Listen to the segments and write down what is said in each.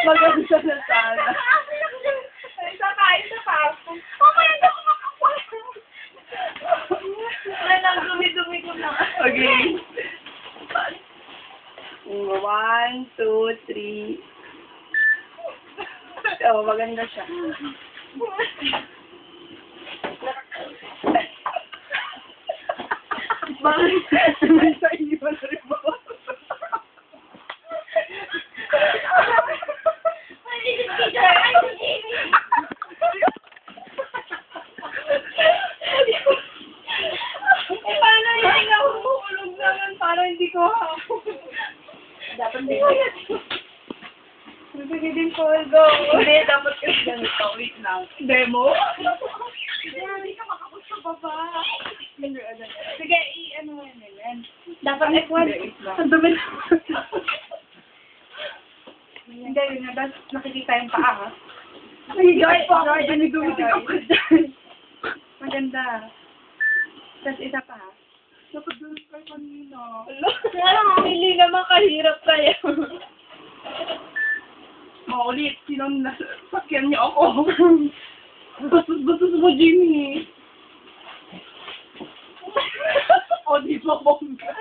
Maganda na sana. Isa pa. Okay, ito nang dumi-dumi ko na. Okay. 1, 2, 3. Oh, maganda siya. Bakit? May sa iyo na rin ba? Paano yung nahuhulog naman para hindi ko dapat din. Sige din po, go. Hindi, dapat kasi ganito. Wait lang. Demo? Hindi ka makapos sa baba. Sige, ano mo yun. Dapat F1. Ang dumi na. Hindi, yun na. Tapos nakikita yung paa, ha? Ay, Joy, dumi-dumiting ako dyan. Maganda. Tapos isa pa, ha? Dapat dun ka kanina. Hindi naman kahirap kayo. Ulit, sinong nasakyan niyo ako? Bastos mo, Jimmy. O, di ba, bongga?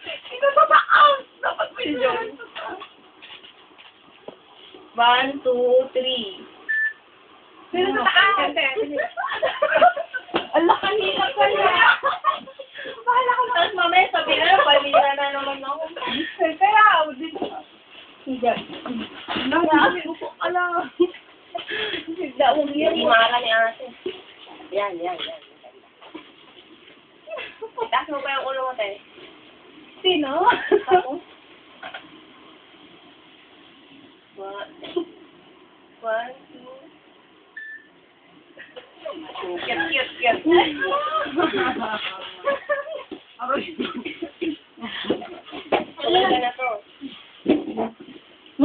Ito sa taas! Dapat mo yun. 1, 2, 3. Pero sa taas. Allah, kanina ka na. Bahala ka na. Tapos mamaya sabi na, pamilya na naman ako. Kaya, dito. Hindi. Upo ka lang. Daong yan. Imara ni ate. Yan. Taas mo pa yung ulo mo, te. Sino? Ako? 1, 2. Cute. Talaga na to.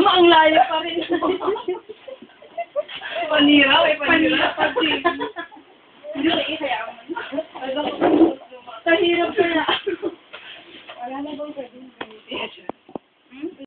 Ang layo pa rin. Panira pa din. Hindi ko ikaya mo. Kahirap ka na.